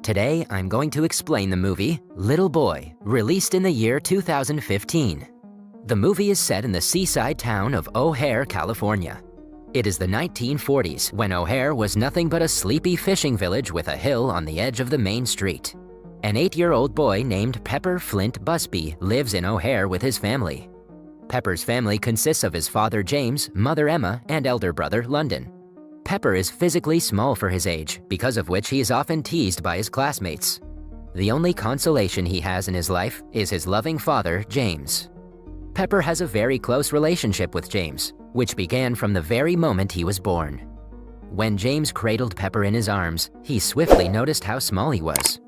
Today, I'm going to explain the movie Little Boy, released in the year 2015. The movie is set in the seaside town of O'Hare, California. It is the 1940s when O'Hare was nothing but a sleepy fishing village with a hill on the edge of the main street. An 8-year-old boy named Pepper Flint Busby lives in O'Hare with his family. Pepper's family consists of his father James, mother Emma, and elder brother London. Pepper is physically small for his age, because of which he is often teased by his classmates. The only consolation he has in his life is his loving father, James. Pepper has a very close relationship with James, which began from the very moment he was born. When James cradled Pepper in his arms, he swiftly noticed how small he was.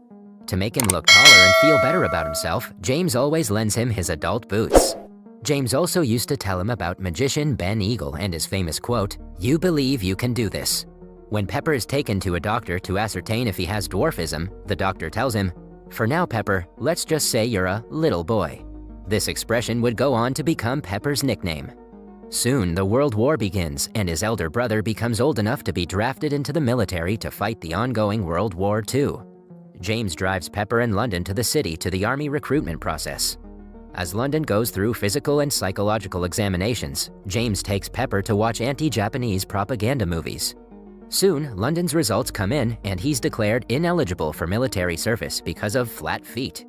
To make him look taller and feel better about himself, James always lends him his adult boots. James also used to tell him about magician Ben Eagle and his famous quote, "You believe you can do this." When Pepper is taken to a doctor to ascertain if he has dwarfism, the doctor tells him, "For now, Pepper, let's just say you're a little boy." This expression would go on to become Pepper's nickname. Soon, the World War begins, and his elder brother becomes old enough to be drafted into the military to fight the ongoing World War II. James drives Pepper and London to the city to the Army recruitment process. As London goes through physical and psychological examinations, James takes Pepper to watch anti-Japanese propaganda movies. Soon, London's results come in and he's declared ineligible for military service because of flat feet.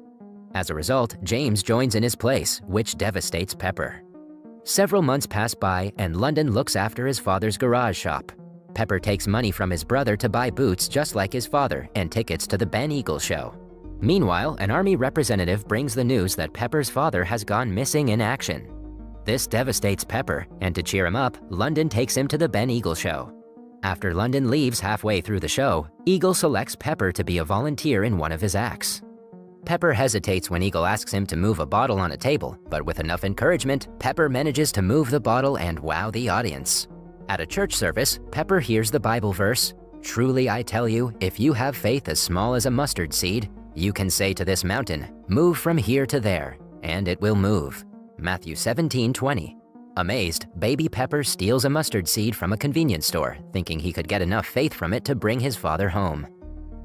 As a result, James joins in his place, which devastates Pepper. Several months pass by and London looks after his father's garage shop. Pepper takes money from his brother to buy boots just like his father and tickets to the Ben Eagle show. Meanwhile, an army representative brings the news that Pepper's father has gone missing in action. This devastates Pepper, and to cheer him up, London takes him to the Ben Eagle show. After London leaves halfway through the show, Eagle selects Pepper to be a volunteer in one of his acts. Pepper hesitates when Eagle asks him to move a bottle on a table, but with enough encouragement, Pepper manages to move the bottle and wow the audience. At a church service, Pepper hears the Bible verse, "Truly I tell you, if you have faith as small as a mustard seed, you can say to this mountain, 'Move from here to there,' and it will move." Matthew 17:20. Amazed, baby Pepper steals a mustard seed from a convenience store, thinking he could get enough faith from it to bring his father home.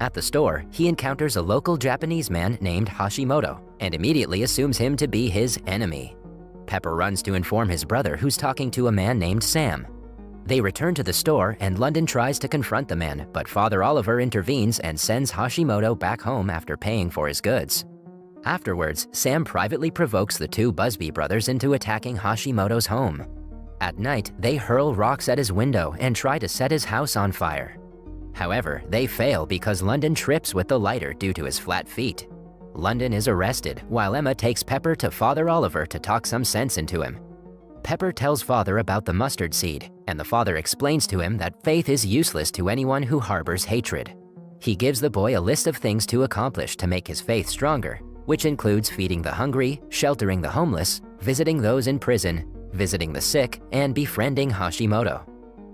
At the store, he encounters a local Japanese man named Hashimoto and immediately assumes him to be his enemy. Pepper runs to inform his brother, who's talking to a man named Sam. They return to the store and London tries to confront the man, but Father Oliver intervenes and sends Hashimoto back home after paying for his goods. Afterwards, Sam privately provokes the two Busby brothers into attacking Hashimoto's home. At night, they hurl rocks at his window and try to set his house on fire. However, they fail because London trips with the lighter due to his flat feet. London is arrested, while Emma takes Pepper to Father Oliver to talk some sense into him. Pepper tells Father about the mustard seed, and the father explains to him that faith is useless to anyone who harbors hatred. He gives the boy a list of things to accomplish to make his faith stronger, which includes feeding the hungry, sheltering the homeless, visiting those in prison, visiting the sick, and befriending Hashimoto.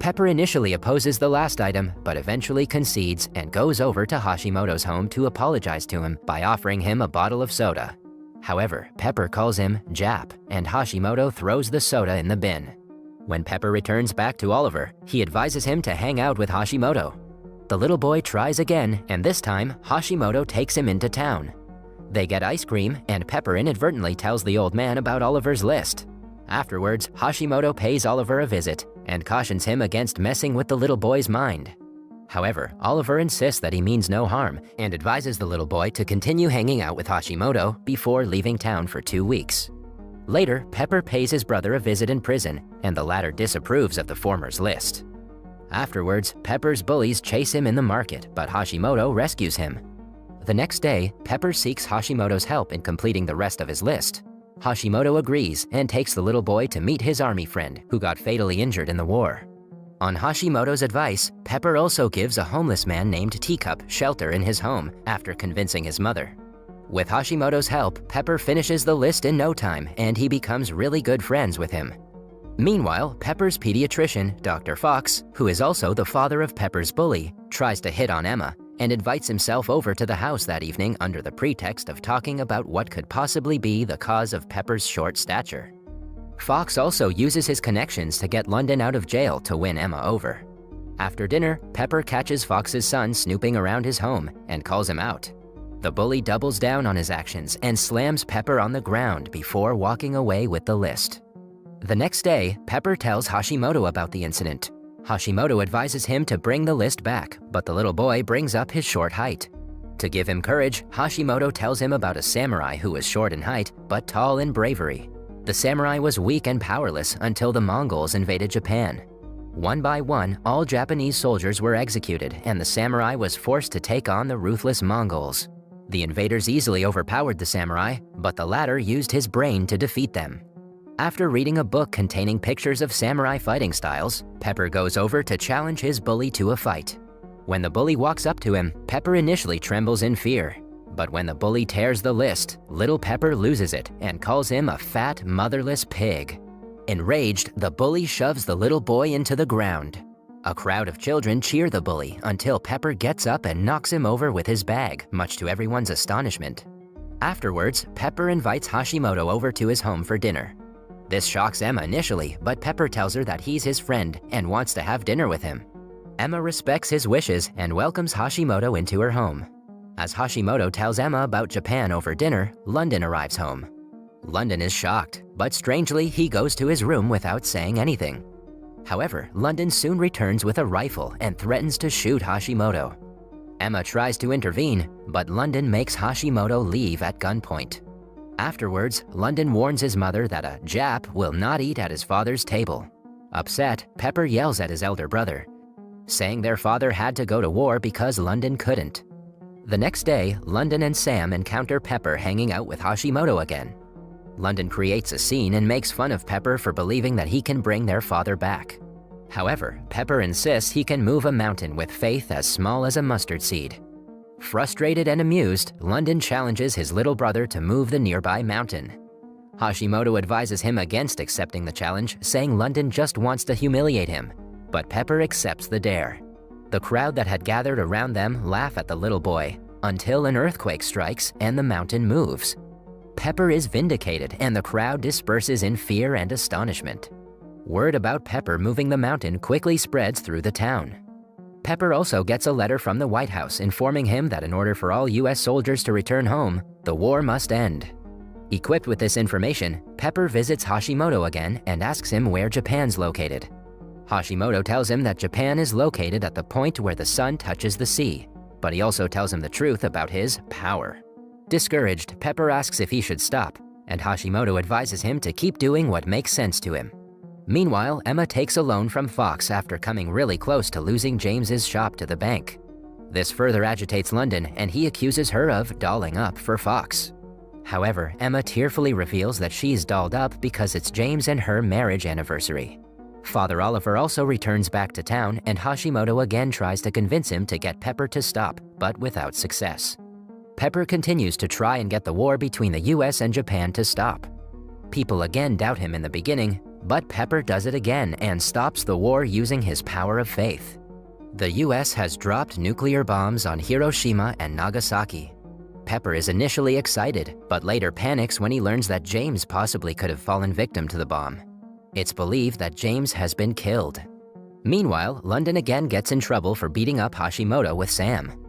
Pepper initially opposes the last item, but eventually concedes and goes over to Hashimoto's home to apologize to him by offering him a bottle of soda. However, Pepper calls him Jap, and Hashimoto throws the soda in the bin. When Pepper returns back to Oliver, he advises him to hang out with Hashimoto. The little boy tries again, and this time, Hashimoto takes him into town. They get ice cream, and Pepper inadvertently tells the old man about Oliver's list. Afterwards, Hashimoto pays Oliver a visit and cautions him against messing with the little boy's mind. However, Oliver insists that he means no harm and advises the little boy to continue hanging out with Hashimoto before leaving town for 2 weeks. Later, Pepper pays his brother a visit in prison, and the latter disapproves of the former's list. Afterwards, Pepper's bullies chase him in the market, but Hashimoto rescues him. The next day, Pepper seeks Hashimoto's help in completing the rest of his list. Hashimoto agrees and takes the little boy to meet his army friend who got fatally injured in the war. On Hashimoto's advice, Pepper also gives a homeless man named Teacup shelter in his home after convincing his mother. With Hashimoto's help, Pepper finishes the list in no time and he becomes really good friends with him. Meanwhile, Pepper's pediatrician, Dr. Fox, who is also the father of Pepper's bully, tries to hit on Emma and invites himself over to the house that evening under the pretext of talking about what could possibly be the cause of Pepper's short stature. Fox also uses his connections to get London out of jail to win Emma over. After dinner, Pepper catches Fox's son snooping around his home and calls him out. The bully doubles down on his actions and slams Pepper on the ground before walking away with the list. The next day, Pepper tells Hashimoto about the incident. Hashimoto advises him to bring the list back, but the little boy brings up his short height. To give him courage, Hashimoto tells him about a samurai who was short in height but tall in bravery. The samurai was weak and powerless until the Mongols invaded Japan. One by one, all Japanese soldiers were executed, and the samurai was forced to take on the ruthless Mongols. The invaders easily overpowered the samurai, but the latter used his brain to defeat them. After reading a book containing pictures of samurai fighting styles, Pepper goes over to challenge his bully to a fight. When the bully walks up to him, Pepper initially trembles in fear. But when the bully tears the list, little Pepper loses it and calls him a fat, motherless pig. Enraged, the bully shoves the little boy into the ground. A crowd of children cheer the bully until Pepper gets up and knocks him over with his bag, much to everyone's astonishment. Afterwards, Pepper invites Hashimoto over to his home for dinner. This shocks Emma initially, but Pepper tells her that he's his friend and wants to have dinner with him. Emma respects his wishes and welcomes Hashimoto into her home. As Hashimoto tells Emma about Japan over dinner, London arrives home. London is shocked, but strangely, he goes to his room without saying anything. However, London soon returns with a rifle and threatens to shoot Hashimoto. Emma tries to intervene, but London makes Hashimoto leave at gunpoint. Afterwards, London warns his mother that a Jap will not eat at his father's table. Upset, Pepper yells at his elder brother, saying their father had to go to war because London couldn't. The next day, London and Sam encounter Pepper hanging out with Hashimoto again. London creates a scene and makes fun of Pepper for believing that he can bring their father back. However, Pepper insists he can move a mountain with faith as small as a mustard seed. Frustrated and amused, London challenges his little brother to move the nearby mountain. Hashimoto advises him against accepting the challenge, saying London just wants to humiliate him, but Pepper accepts the dare. The crowd that had gathered around them laugh at the little boy, until an earthquake strikes and the mountain moves. Pepper is vindicated and the crowd disperses in fear and astonishment. Word about Pepper moving the mountain quickly spreads through the town. Pepper also gets a letter from the White House informing him that in order for all US soldiers to return home, the war must end. Equipped with this information, Pepper visits Hashimoto again and asks him where Japan's located. Hashimoto tells him that Japan is located at the point where the sun touches the sea, but he also tells him the truth about his power. Discouraged, Pepper asks if he should stop, and Hashimoto advises him to keep doing what makes sense to him. Meanwhile, Emma takes a loan from Fox after coming really close to losing James's shop to the bank. This further agitates London, and he accuses her of dolling up for Fox. However, Emma tearfully reveals that she's dolled up because it's James and her marriage anniversary. Father Oliver also returns back to town, and Hashimoto again tries to convince him to get Pepper to stop, but without success. Pepper continues to try and get the war between the US and Japan to stop. People again doubt him in the beginning, but Pepper does it again and stops the war using his power of faith. The US has dropped nuclear bombs on Hiroshima and Nagasaki. Pepper is initially excited, but later panics when he learns that James possibly could have fallen victim to the bomb. It's believed that James has been killed. Meanwhile, London again gets in trouble for beating up Hashimoto with Sam.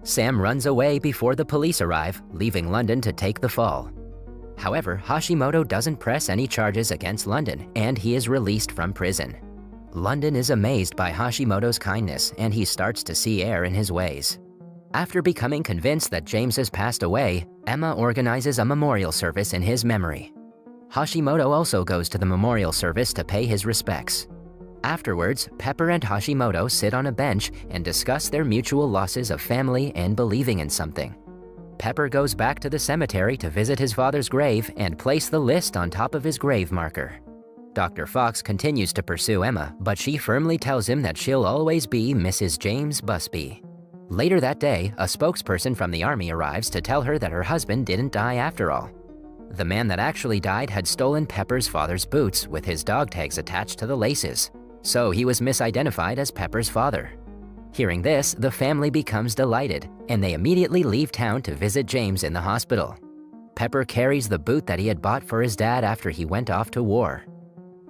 Sam runs away before the police arrive, leaving London to take the fall. However, Hashimoto doesn't press any charges against London, and he is released from prison. London is amazed by Hashimoto's kindness, and he starts to see error in his ways. After becoming convinced that James has passed away, Emma organizes a memorial service in his memory. Hashimoto also goes to the memorial service to pay his respects. Afterwards, Pepper and Hashimoto sit on a bench and discuss their mutual losses of family and believing in something. Pepper goes back to the cemetery to visit his father's grave and place the list on top of his grave marker. Dr. Fox continues to pursue Emma, but she firmly tells him that she'll always be Mrs. James Busby. Later that day, a spokesperson from the army arrives to tell her that her husband didn't die after all. The man that actually died had stolen Pepper's father's boots with his dog tags attached to the laces, so he was misidentified as Pepper's father. Hearing this, the family becomes delighted, and they immediately leave town to visit James in the hospital. Pepper carries the boot that he had bought for his dad after he went off to war.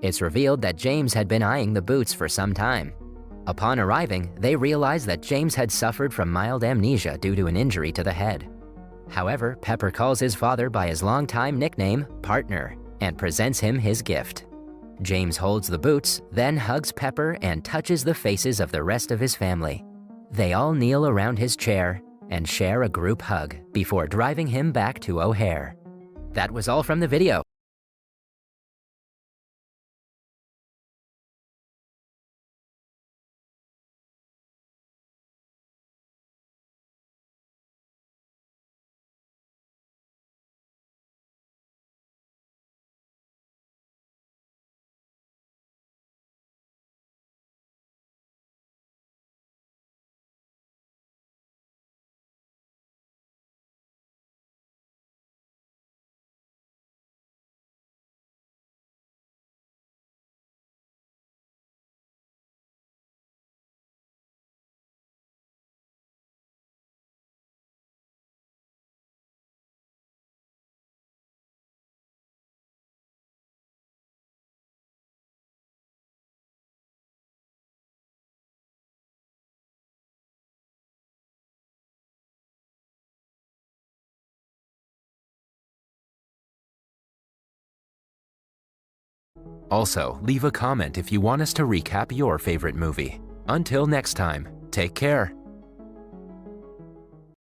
It's revealed that James had been eyeing the boots for some time. Upon arriving, they realize that James had suffered from mild amnesia due to an injury to the head. However, Pepper calls his father by his longtime nickname, Partner, and presents him his gift. James holds the boots, then hugs Pepper and touches the faces of the rest of his family. They all kneel around his chair and share a group hug before driving him back to O'Hare. That was all from the video. Also, leave a comment if you want us to recap your favorite movie. Until next time, take care.